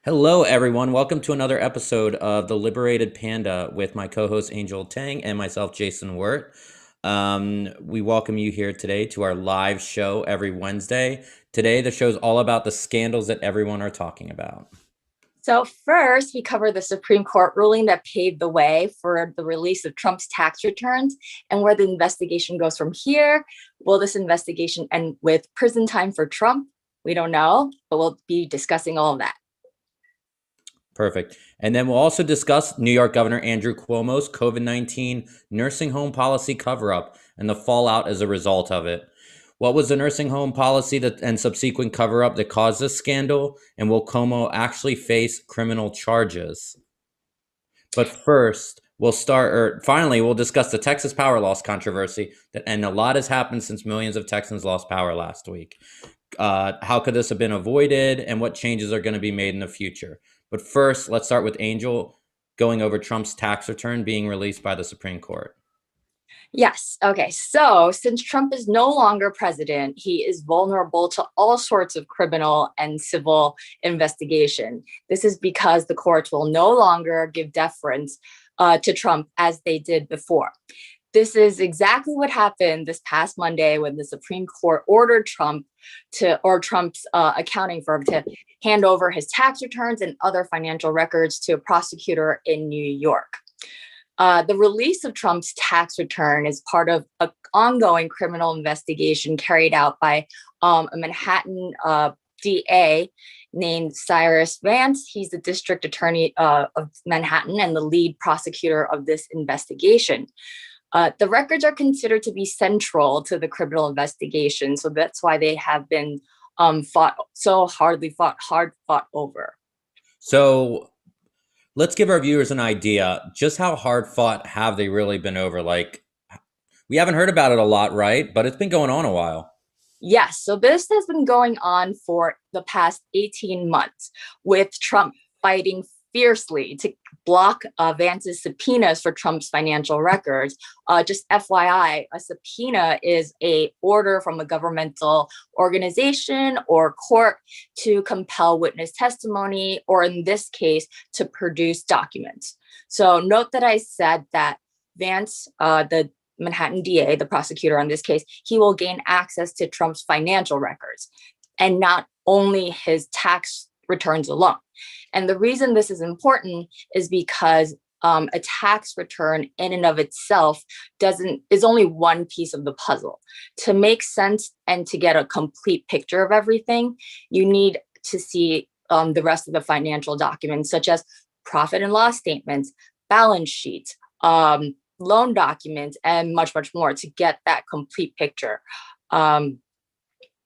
Hello, everyone. Welcome to another episode of the Liberated Panda with my co-host Angel Tang and myself, Jason Wirt. We welcome you here today to our live show every Wednesday. Today, the show's all about the scandals that everyone are talking about. So first, we cover the Supreme Court ruling that paved the way for the release of Trump's tax returns and where the investigation goes from here. Will this investigation end with prison time for Trump? We don't know, but we'll be discussing all of that. Perfect. And then we'll also discuss New York Governor Andrew Cuomo's COVID-19 nursing home policy cover-up and the fallout as a result of it. What was the nursing home policy and subsequent cover-up that caused this scandal? And will Cuomo actually face criminal charges? But first, we'll discuss the Texas power loss controversy. And a lot has happened since millions of Texans lost power last week. How could this have been avoided? And what changes are going to be made in the future? But first, let's start with Angel going over Trump's tax return being released by the Supreme Court. Yes. Okay. So since Trump is no longer president, he is vulnerable to all sorts of criminal and civil investigation. This is because the courts will no longer give deference to Trump as they did before. This is exactly what happened this past Monday when the Supreme Court ordered Trump's accounting firm to hand over his tax returns and other financial records to a prosecutor in New York. The release of Trump's tax return is part of an ongoing criminal investigation carried out by a Manhattan DA named Cyrus Vance. He's the district attorney of Manhattan and the lead prosecutor of this investigation. The records are considered to be central to the criminal investigation, so that's why they have been fought over. So let's give our viewers an idea. Just how hard fought have they really been over? Like, we haven't heard about it a lot, right? But it's been going on a while. Yes. So this has been going on for the past 18 months with Trump fighting fiercely to block Vance's subpoenas for Trump's financial records. Just FYI, a subpoena is an order from a governmental organization or court to compel witness testimony, or in this case, to produce documents. So note that I said that Vance, the Manhattan DA, the prosecutor on this case, he will gain access to Trump's financial records and not only his tax returns alone. And the reason this is important is because a tax return in and of itself is only one piece of the puzzle. To make sense and to get a complete picture of everything, you need to see the rest of the financial documents, such as profit and loss statements, balance sheets, loan documents, and much, much more to get that complete picture.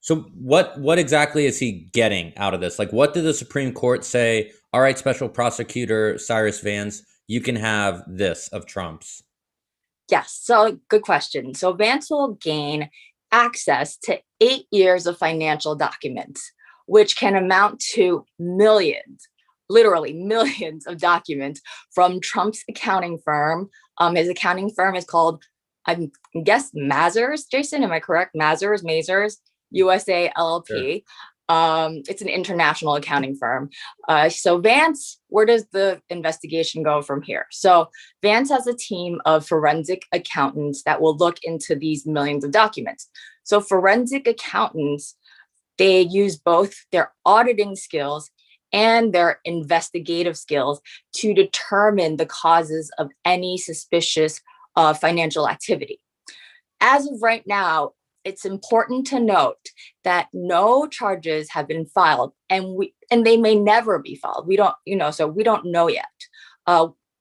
So what exactly is he getting out of this? Like, what did the Supreme Court say? All right, Special Prosecutor Cyrus Vance, you can have this of Trump's. Yes, so good question. So Vance will gain access to 8 years of financial documents, which can amount to millions, literally millions of documents from Trump's accounting firm. His accounting firm is called, I guess, Mazars. Jason, am I correct? Mazars, USA LLP. Sure. It's an international accounting firm. So Vance, where does the investigation go from here? So Vance has a team of forensic accountants that will look into these millions of documents. So forensic accountants, they use both their auditing skills and their investigative skills to determine the causes of any suspicious financial activity. As of right now, it's important to note that no charges have been filed, and they may never be filed. We don't know yet.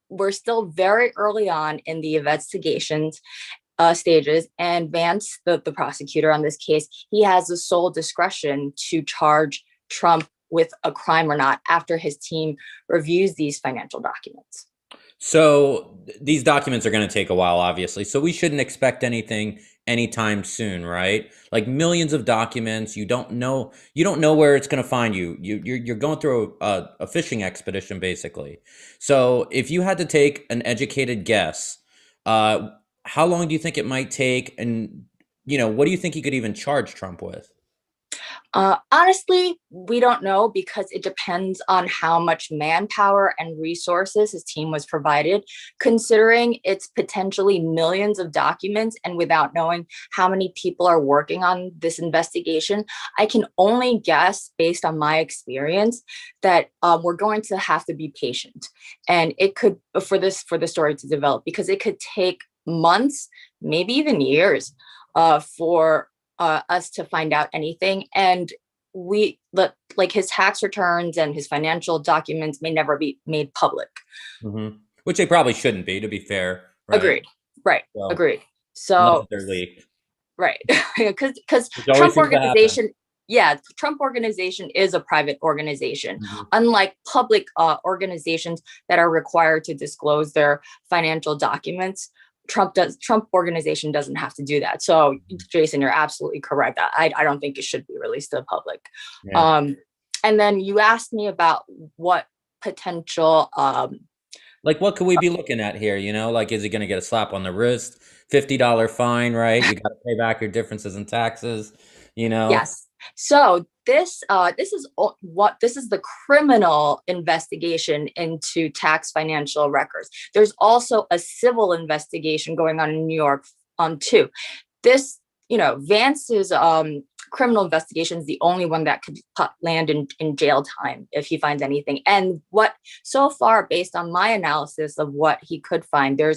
We're still very early on in the investigations stages, and Vance, the prosecutor on this case, he has the sole discretion to charge Trump with a crime or not after his team reviews these financial documents. So these documents are going to take a while, obviously. So we shouldn't expect anything anytime soon, right? Like millions of documents, you don't know where it's going to find you. You're going through a fishing expedition, basically. So if you had to take an educated guess, how long do you think it might take? And what do you think you could even charge Trump with? Honestly, we don't know because it depends on how much manpower and resources his team was provided, considering it's potentially millions of documents and without knowing how many people are working on this investigation. I can only guess based on my experience that we're going to have to be patient, and it could for the story to develop because it could take months, maybe even years, for us to find out anything. And like his tax returns and his financial documents may never be made public. Mm-hmm. Which they probably shouldn't be, to be fair. Right? Agreed. Right. So, Agreed. unless So they're leaked. right. Because Which always Trump seems to happen. organization, yeah, Trump organization is a private organization, Mhm. unlike public organizations that are required to disclose their financial documents. Trump organization doesn't have to do that. So Jason, you're absolutely correct. I don't think it should be released to the public. Yeah. And then you asked me about what potential Like, what could we be looking at here? You know, like, is he going to get a slap on the wrist, $50 fine, right? You got to pay back your differences in taxes, you know? Yes. So this is the criminal investigation into tax financial records. There's also a civil investigation going on in New York too. This, Vance's criminal investigation is the only one that could land in jail time if he finds anything. And what so far, based on my analysis of what he could find, there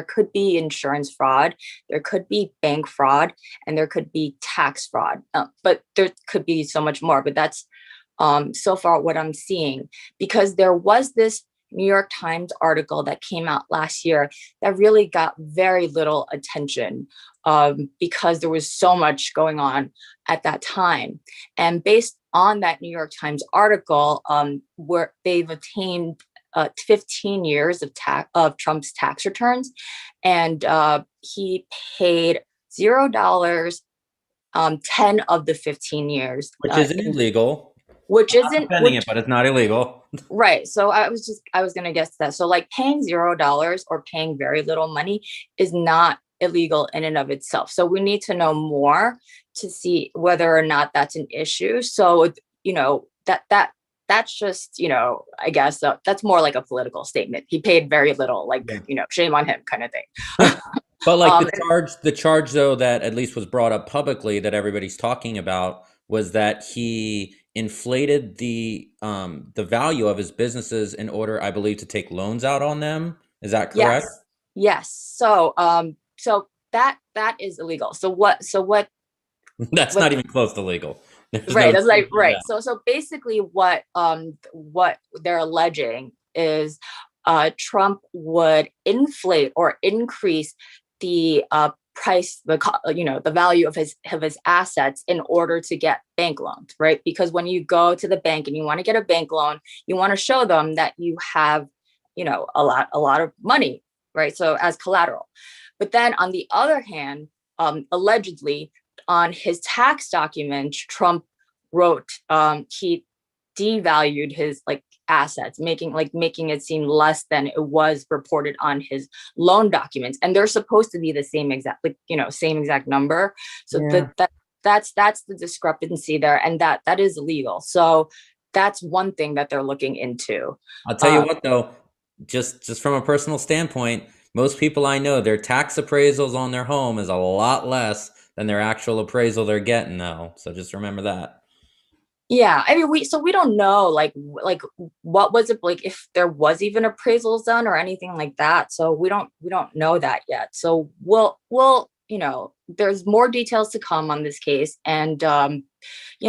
could be insurance fraud, there could be bank fraud, and there could be tax fraud. But there could be so much more. But that's so far what I'm seeing, because there was this New York Times article that came out last year that really got very little attention because there was so much going on at that time. And based on that New York Times article, where they've obtained 15 years of Trump's tax returns, and he paid $0 10 of the 15 years, Which isn't illegal. Which isn't defending it, but it's not illegal. Right. So I was going to guess that. So like paying $0 or paying very little money is not illegal in and of itself. So we need to know more to see whether or not that's an issue. So, that's just, I guess that's more like a political statement. He paid very little, like, shame on him kind of thing. But like the charge though, that at least was brought up publicly that everybody's talking about was that he inflated the value of his businesses in order, I believe, to take loans out on them. Is that correct? Yes. So that is illegal. So what That's not even close to legal. Right. That's like right. So basically what they're alleging is Trump would inflate or increase the price, the value of his assets in order to get bank loans, right? Because when you go to the bank and you want to get a bank loan, you want to show them that you have, a lot of money, right? So as collateral. But then on the other hand, allegedly on his tax documents, Trump wrote he devalued his assets, making it seem less than it was reported on his loan documents, and they're supposed to be the same exact number. So that's the discrepancy there, and that is illegal. So that's one thing that they're looking into. I'll tell you what though, just from a personal standpoint, most people I know, their tax appraisals on their home is a lot less than their actual appraisal they're getting now. So just remember that. Yeah, I mean, we don't know like what was it like, if there was even appraisals done or anything like that. So we don't know that yet. So we'll there's more details to come on this case, and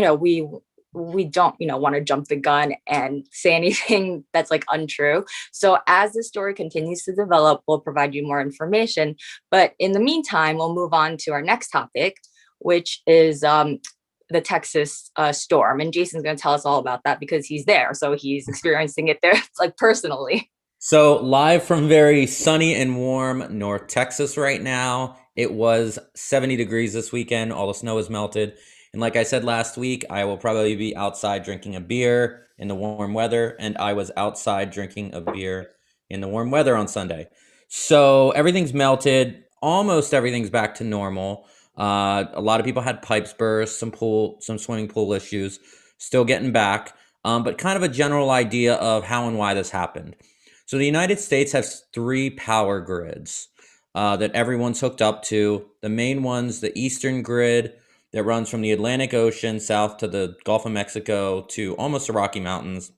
we don't want to jump the gun and say anything that's untrue. So as the story continues to develop, we'll provide you more information. But in the meantime, we'll move on to our next topic, which is the Texas storm. And Jason's going to tell us all about that because he's there. So he's experiencing it there personally. So live from very sunny and warm North Texas right now. It was 70 degrees this weekend. All the snow is melted. And like I said last week, I will probably be outside drinking a beer in the warm weather. And I was outside drinking a beer in the warm weather on Sunday. So everything's melted. Almost everything's back to normal. A lot of people had pipes burst, some swimming pool issues, still getting back, but kind of a general idea of how and why this happened. So the United States has three power grids that everyone's hooked up to. The main one's the Eastern grid that runs from the Atlantic Ocean south to the Gulf of Mexico to almost the Rocky Mountains.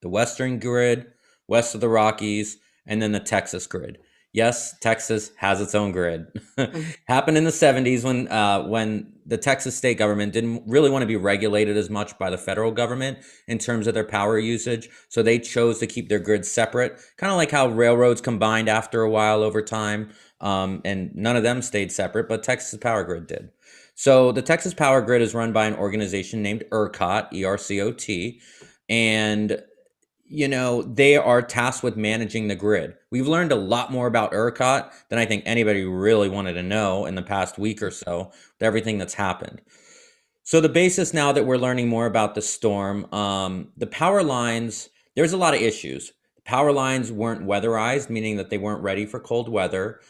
The Western grid, west of the Rockies, and then the Texas grid. Yes, Texas has its own grid. Happened in the 70s when the Texas state government didn't really want to be regulated as much by the federal government in terms of their power usage. So they chose to keep their grids separate, kind of like how railroads combined after a while over time. And none of them stayed separate, but Texas Power Grid did. So the Texas Power Grid is run by an organization named ERCOT, ERCOT, and they are tasked with managing the grid. We've learned a lot more about ERCOT than I think anybody really wanted to know in the past week or so with everything that's happened. So the basis now that we're learning more about the storm, the power lines, there's a lot of issues. The power lines weren't weatherized, meaning that they weren't ready for cold weather.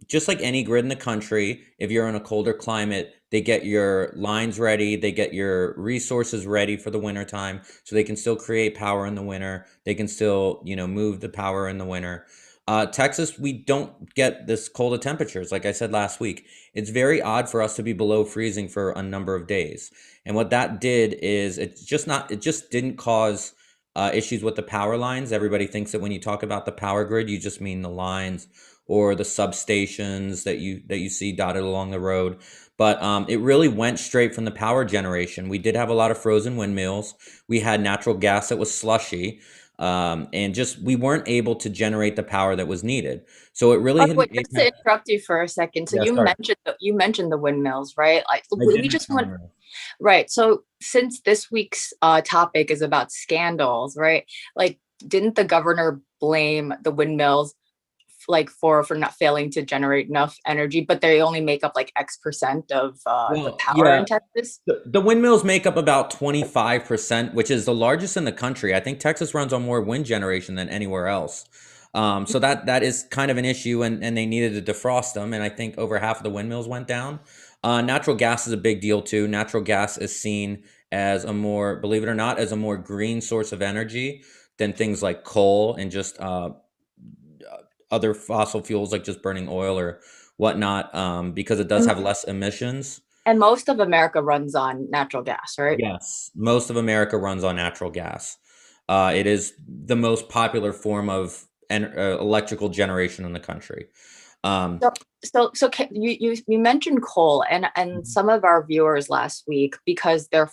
Just like any grid in the country, if you're in a colder climate, they get your lines ready, they get your resources ready for the winter time, so they can still create power in the winter. They can still, move the power in the winter. Texas, we don't get this cold of temperatures. Like I said last week, it's very odd for us to be below freezing for a number of days. And what that did is it just didn't cause issues with the power lines. Everybody thinks that when you talk about the power grid, you just mean the lines or the substations that you see dotted along the road. But it really went straight from the power generation. We did have a lot of frozen windmills. We had natural gas that was slushy. And we weren't able to generate the power that was needed. So it really Wait, just to interrupt you for a second. So Yeah, you mentioned the windmills, right? Like I we did just mention want them. right. So since this week's topic is about scandals, right? Like, didn't the governor blame the windmills like for not failing to generate enough energy, but they only make up like X% of the Well, power yeah, in Texas? the windmills make up about 25%, which is the largest in the country. I think Texas runs on more wind generation than anywhere else. So that is kind of an issue, and they needed to defrost them. And I think over half of the windmills went down. Natural gas is a big deal too. Natural gas is seen as believe it or not, as a more green source of energy than things like coal and just other fossil fuels like just burning oil or whatnot, because it does have less emissions. And most of America runs on natural gas, right? Yes, most of America runs on natural gas. It is the most popular form of electrical generation in the country. You mentioned coal, and some of our viewers last week, because they're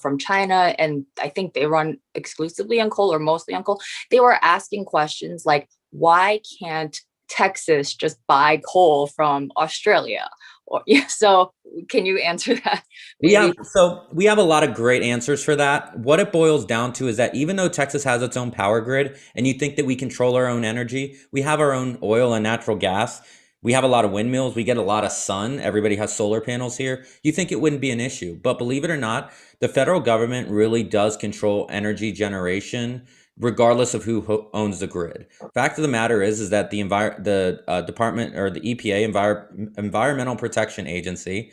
from China, and I think they run exclusively on coal or mostly on coal. They were asking questions like, why can't Texas just buy coal from Australia? Or so can you answer that? We have Maybe. we have a lot of great answers for that. What it boils down to is that even though Texas has its own power grid, and you think that we control our own energy, we have our own oil and natural gas. We have a lot of windmills. We get a lot of sun. Everybody has solar panels here. You think it wouldn't be an issue, but believe it or not, the federal government really does control energy generation, regardless of who owns the grid. Fact of the matter is that the department, or the EPA, Environmental Protection Agency,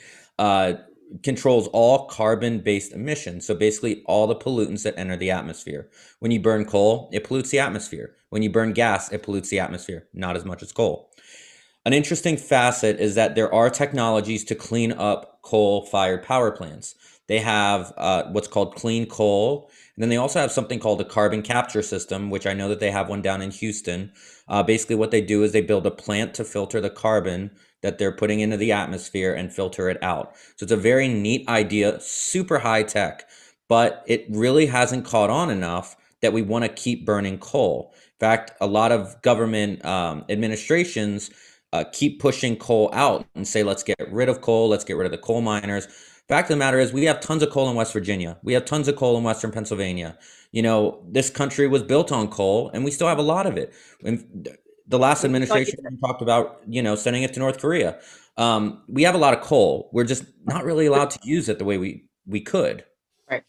controls all carbon-based emissions. So basically all the pollutants that enter the atmosphere. When you burn coal, it pollutes the atmosphere. When you burn gas, it pollutes the atmosphere, not as much as coal. An interesting facet is that there are technologies to clean up coal-fired power plants. They have what's called clean coal, and then they also have something called a carbon capture system, which I know that they have one down in Houston. Basically, what they do is they build a plant to filter the carbon that they're putting into the atmosphere and filter it out. So it's a very neat idea, super high tech, but it really hasn't caught on enough that we want to keep burning coal. In fact, a lot of government administrations keep pushing coal out and say, let's get rid of coal, let's get rid of the coal miners. Fact of the matter is, we have tons of coal in West Virginia. We have tons of coal in Western Pennsylvania. This country was built on coal, and we still have a lot of it. And the last administration talked about, sending it to North Korea. We have a lot of coal. We're just not really allowed to use it the way we could. Right.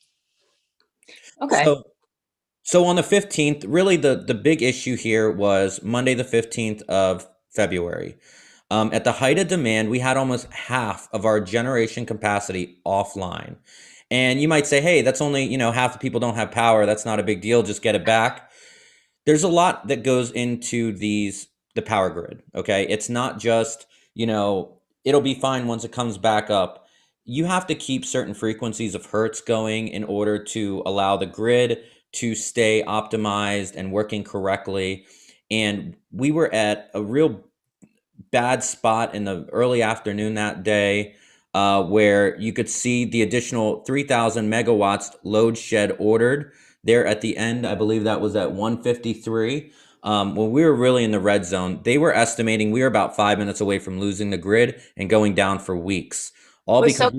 Okay. So on the 15th, really the big issue here was Monday, the 15th of February. At the height of demand, we had almost half of our generation capacity offline. And you might say, hey, that's only, half the people don't have power. That's not a big deal. Just get it back. There's a lot that goes into the power grid. Okay. It's not just, it'll be fine once it comes back up. You have to keep certain frequencies of hertz going in order to allow the grid to stay optimized and working correctly. And we were at a real bad spot in the early afternoon that day, where you could see the additional 3,000 megawatts load shed ordered there at the end. I believe that was at 1:53. When we were really in the red zone, they were estimating we were about 5 minutes away from losing the grid and going down for weeks, all Wait, because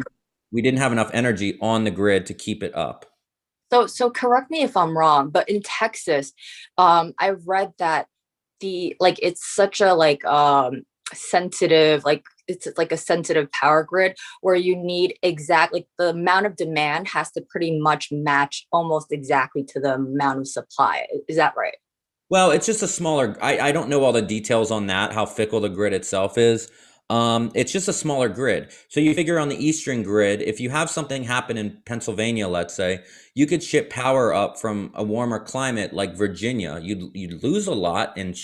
we didn't have enough energy on the grid to keep it up. so correct me if I'm wrong, but in Texas, I read that it's such a sensitive, it's like a sensitive power grid where you need exactly the amount of demand has to pretty much match almost exactly to the amount of supply. Is that right? Well, it's just a smaller. I don't know all the details on that, how fickle the grid itself is. It's just a smaller grid. So you figure on the eastern grid, if you have something happen in Pennsylvania, let's say, you could ship power up from a warmer climate like Virginia. You'd lose a lot in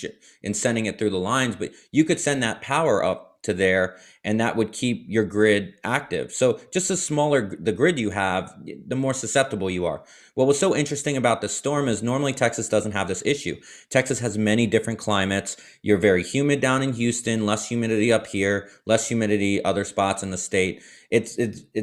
sending it through the lines, but you could send that power up to there, and that would keep your grid active. So just the smaller the grid you have, the more susceptible you are. What was so interesting about the storm is normally Texas doesn't have this issue. Texas has many different climates. You're very humid down in Houston, less humidity up here, less humidity other spots in the state. It's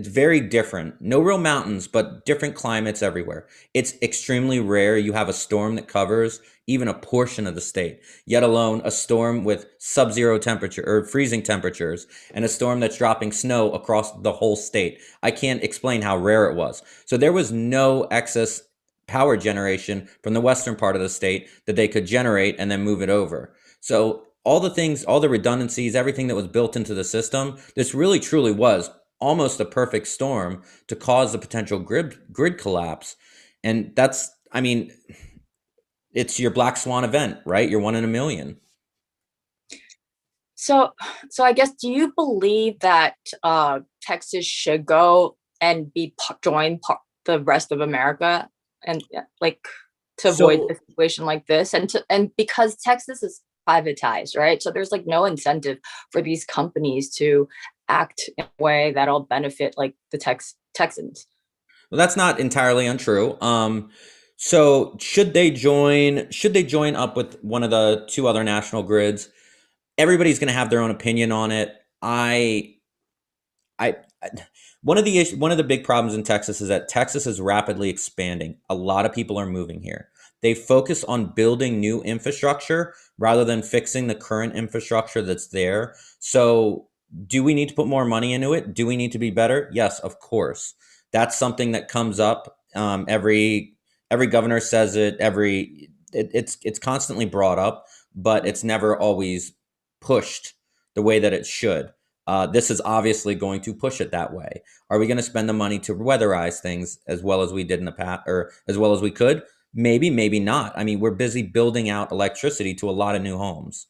very different. No real mountains, but different climates everywhere. It's extremely rare you have a storm that covers even a portion of the state, yet alone a storm with sub-zero temperature or freezing temperatures and a storm that's dropping snow across the whole state. I can't explain how rare it was. So there was no excess power generation from the western part of the state that they could generate and then move it over. So all the things, all the redundancies, everything that was built into the system, this really truly was almost a perfect storm to cause the potential grid collapse. And that's, I mean, it's your black swan event, right? You're one in a million. So I guess, do you believe that Texas should go and join the rest of America and to avoid a situation like this, and because Texas is privatized, right? So there's no incentive for these companies to act in a way that'll benefit the Texans. Well, that's not entirely untrue. So should they join up with one of the two other national grids? Everybody's going to have their own opinion on it. One of the big problems in Texas is that Texas is rapidly expanding. A lot of people are moving here. They focus on building new infrastructure rather than fixing the current infrastructure that's there. So do we need to put more money into it? Do we need to be better? Yes, of course. That's something that comes up. Every governor says it. It's constantly brought up, but it's never always pushed the way that it should. This is obviously going to push it that way. Are we going to spend the money to weatherize things as well as we did in the past, or as well as we could? Maybe, maybe not. I mean, we're busy building out electricity to a lot of new homes.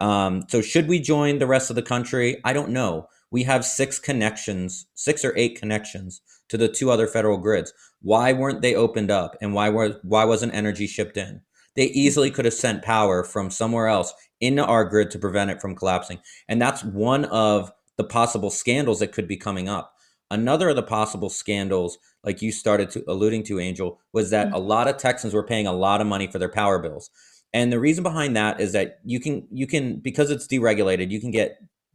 So should we join the rest of the country? I don't know. We have 6 or 8 connections to the 2 other federal grids. Why weren't they opened up? And why wasn't energy shipped in? They easily could have sent power from somewhere else into our grid to prevent it from collapsing. And that's one of the possible scandals that could be coming up. Another of the possible scandals, like you started alluding to, Angel, was that a lot of Texans were paying a lot of money for their power bills. And the reason behind that is that you can because it's deregulated, you can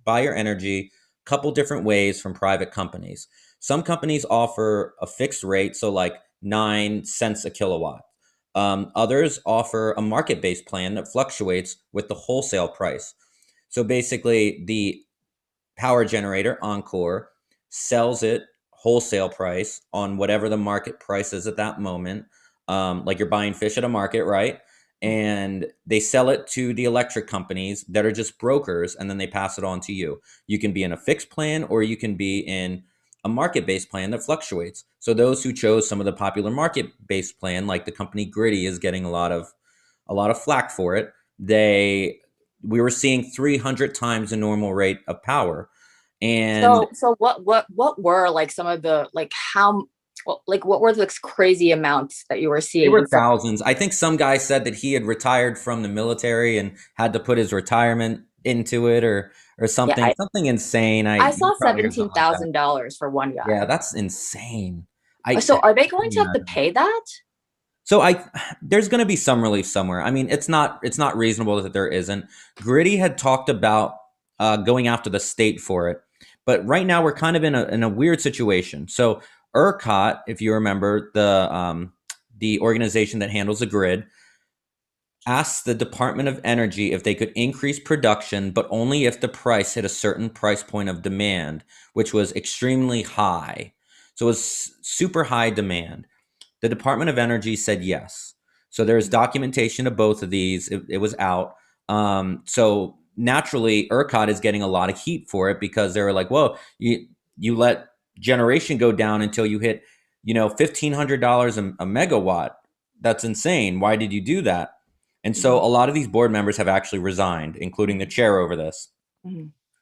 buy your energy a couple different ways from private companies. Some companies offer a fixed rate, so like 9 cents a kilowatt. Others offer a market-based plan that fluctuates with the wholesale price. So basically, the power generator, Encore, sells it wholesale price on whatever the market price is at that moment. Like you're buying fish at a market, right? And they sell it to the electric companies that are just brokers, and then they pass it on to you. You can be in a fixed plan, or you can be in a market-based plan that fluctuates. So those who chose some of the popular market-based plan, like the company Gritty is getting a lot of flack for it. They we were seeing 300 times the normal rate of power. And so what were like some of the like what were the crazy amounts that you were seeing? They were thousands. I think some guy said that he had retired from the military and had to put his retirement into it, or something, Yeah, something insane. I saw probably heard something like that. $17,000 for one guy. Yeah, that's insane. So are they going to have to pay that? So there's going to be some relief somewhere. I mean, it's not reasonable that there isn't. Gritty had talked about going after the state for it, but right now we're kind of in a weird situation. So ERCOT, if you remember, the organization that handles the grid, asked the Department of Energy if they could increase production, but only if the price hit a certain price point of demand, which was extremely high. So it was super high demand. The Department of Energy said yes. So there's documentation of both of these. It was out. So naturally, ERCOT is getting a lot of heat for it because they were like, "Whoa, you let generation go down until you hit, $1,500 a megawatt. That's insane. Why did you do that?" And so a lot of these board members have actually resigned, including the chair over this,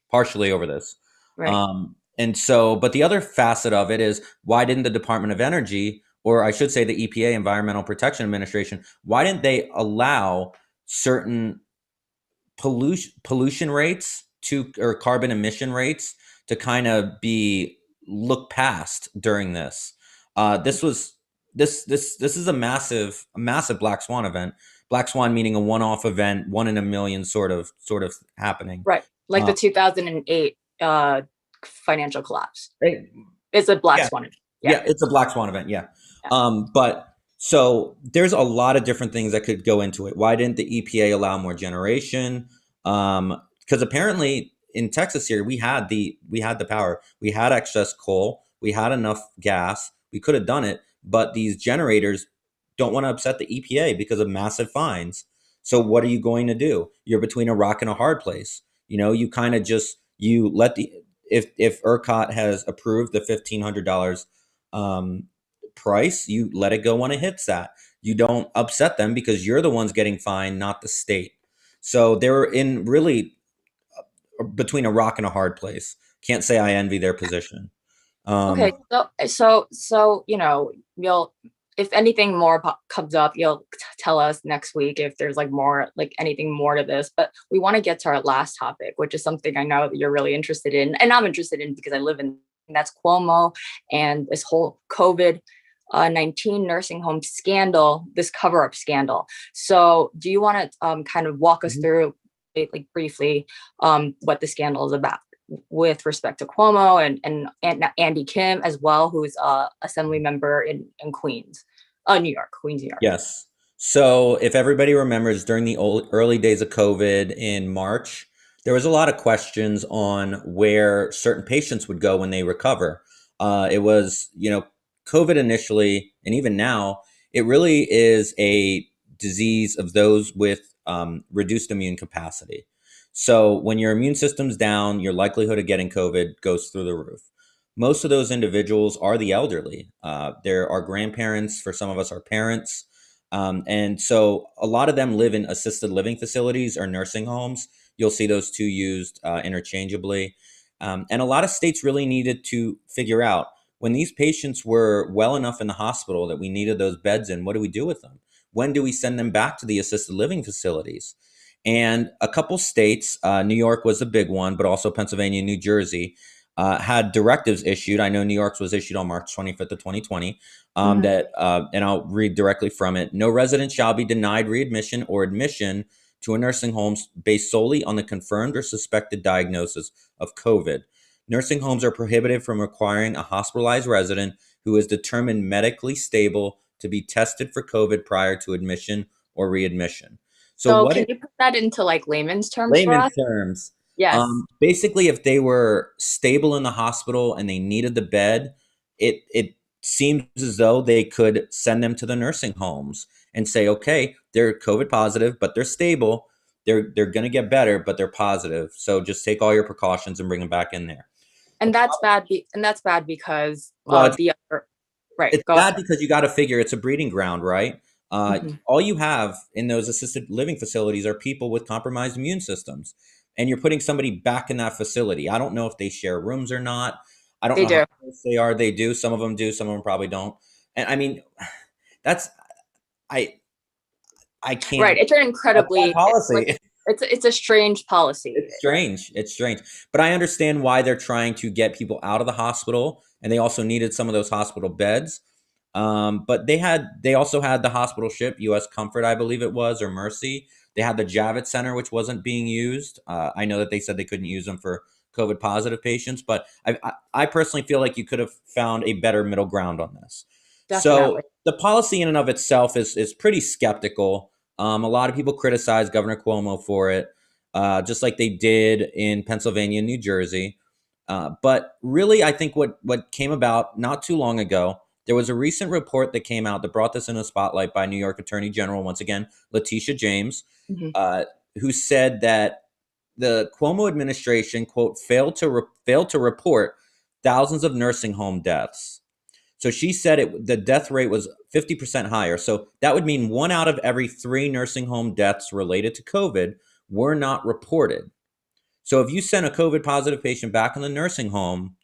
partially over this. Right. And so, but the other facet of it is, why didn't the Department of Energy, or I should say the EPA, Environmental Protection Administration, why didn't they allow certain pollution rates or carbon emission rates to kind of be looked past during this? This is a massive black swan event. Black swan meaning a one-off event, 1 in a million sort of happening. Right. Like the 2008 financial collapse. Right. It's a black swan event. Yeah, it's a black swan event. Yeah. But so there's a lot of different things that could go into it. Why didn't the EPA allow more generation? Because apparently in Texas here, we had the power. We had excess coal. We had enough gas. We could have done it. But these generators don't want to upset the EPA because of massive fines. So what are you going to do? You're between a rock and a hard place. You kind of just, you let if ERCOT has approved the $1,500 price, you let it go when it hits that. You don't upset them because you're the ones getting fined, not the state. So they're in really between a rock and a hard place. Can't say I envy their position. Okay, so you'll, if anything more comes up, you'll tell us next week if there's like more, like anything more to this. But we want to get to our last topic, which is something I know that you're really interested in, and I'm interested in because I live in. And that's Cuomo and this whole COVID-19 nursing home scandal, this cover-up scandal. So, do you want to kind of walk us through, like briefly, what the scandal is about with respect to Cuomo and Andy Kim as well, who's a assembly member in Queens, New York, Queens, New York. Yes. So if everybody remembers, during the early days of COVID in March, there was a lot of questions on where certain patients would go when they recover. It was, COVID initially, and even now, it really is a disease of those with reduced immune capacity. So when your immune system's down, your likelihood of getting COVID goes through the roof. Most of those individuals are the elderly. There are grandparents. For some of us, our parents. And so a lot of them live in assisted living facilities or nursing homes. You'll see those two used interchangeably. And a lot of states really needed to figure out, when these patients were well enough in the hospital that we needed those beds in, what do we do with them? When do we send them back to the assisted living facilities? And a couple states, New York was a big one, but also Pennsylvania and New Jersey, had directives issued. I know New York's was issued on March 25th of 2020, that, and I'll read directly from it. No resident shall be denied readmission or admission to a nursing home based solely on the confirmed or suspected diagnosis of COVID. Nursing homes are prohibited from requiring a hospitalized resident who is determined medically stable to be tested for COVID prior to admission or readmission. So can you put that into like layman's terms for us? Layman's terms. Yes. Basically, if they were stable in the hospital and they needed the bed, it seems as though they could send them to the nursing homes and say, okay, they're COVID positive, but they're stable. They're going to get better, but they're positive. So just take all your precautions and bring them back in there. And that's bad. And that's bad because Well, the other, right. it's bad because you got to figure it's a breeding ground, right? All you have in those assisted living facilities are people with compromised immune systems, and you're putting somebody back in that facility. I don't know if they share rooms or not. I don't They know do. how close they are. They do. Some of them do. Some of them probably don't. And I mean, that's I can't. Right. It's an incredibly policy. It's a strange policy. It's strange. It's strange. But I understand why they're trying to get people out of the hospital, and they also needed some of those hospital beds. But they also had the hospital ship, U.S. Comfort, I believe it was, or Mercy. They had the Javits Center, which wasn't being used. I know that they said they couldn't use them for COVID positive patients, but I personally feel like you could have found a better middle ground on this. Definitely. So the policy in and of itself is pretty skeptical. A lot of people criticize Governor Cuomo for it, just like they did in Pennsylvania and New Jersey. But really, I think what came about not too long ago, there was a recent report that came out that brought this in a spotlight by New York Attorney General, once again, Letitia James, who said that the Cuomo administration, quote, failed to report thousands of nursing home deaths. So she said the death rate was 50% higher. So that would mean 1 out of every 3 nursing home deaths related to COVID were not reported. So if you send a COVID positive patient back in the nursing home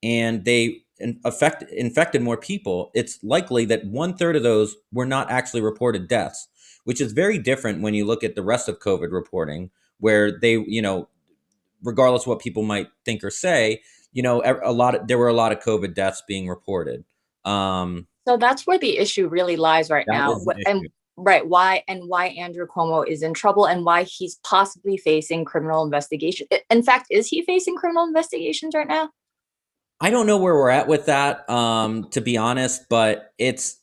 and they infected more people, it's likely that 1/3 of those were not actually reported deaths, which is very different when you look at the rest of COVID reporting, where they, regardless of what people might think or say, there were a lot of COVID deaths being reported. So that's where the issue really lies right now. And right, why Andrew Cuomo is in trouble and why he's possibly facing criminal investigation. In fact, is he facing criminal investigations right now? I don't know where we're at with that, to be honest, but it's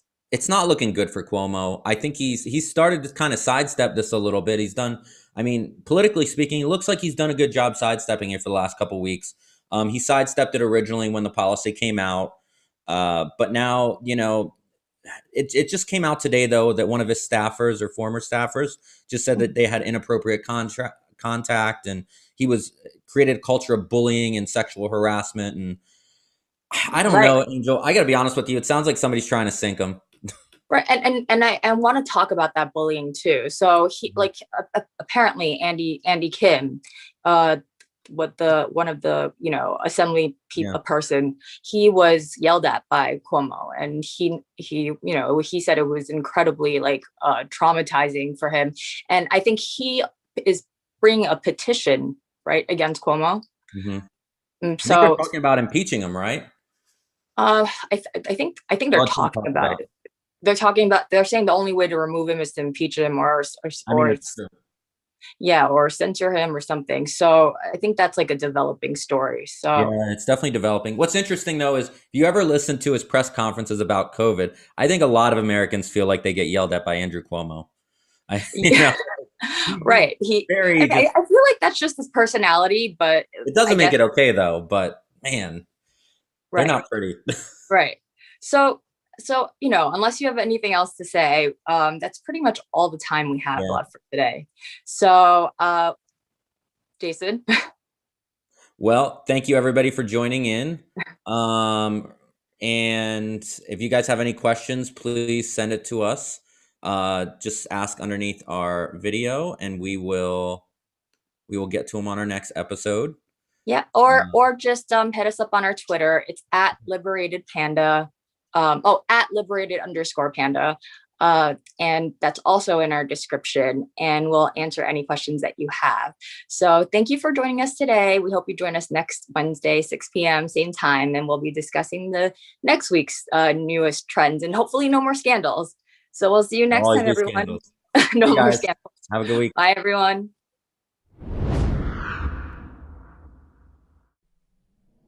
not looking good for Cuomo. I think he's started to kind of sidestep this a little bit. He's done, politically speaking, it looks like he's done a good job sidestepping it for the last couple of weeks. He sidestepped it originally when the policy came out, but now, it just came out today, though, that one of his staffers or former staffers just said that they had inappropriate contact, and he created a culture of bullying and sexual harassment. And I don't know, Angel. I got to be honest with you. It sounds like somebody's trying to sink him. Right, and I want to talk about that bullying too. So he apparently Andy Kim, one of the assembly person, he was yelled at by Cuomo, and he said it was incredibly traumatizing for him, and I think he is bringing a petition against Cuomo. So they're talking about impeaching him, right? I think they're talking about it. They're saying the only way to remove him is to impeach him or censor him or something. So I think that's a developing story. So yeah, it's definitely developing. What's interesting though is if you ever listen to his press conferences about COVID, I think a lot of Americans feel like they get yelled at by Andrew Cuomo. Right. I feel like that's just his personality, but it doesn't make it okay though. But man, they're not pretty. Right. So, unless you have anything else to say, that's pretty much all the time we have left for today. So, Jason. Well, thank you everybody for joining in. And if you guys have any questions, please send it to us. Just ask underneath our video and we will get to them on our next episode. Yeah, or just hit us up on our Twitter. It's at Liberated Panda. At Liberated_Panda. And that's also in our description, and we'll answer any questions that you have. So thank you for joining us today. We hope you join us next Wednesday, 6 p.m., same time, and we'll be discussing the next week's newest trends and hopefully no more scandals. So we'll see you next time, everyone. No more scandals. Have a good week. Bye, everyone.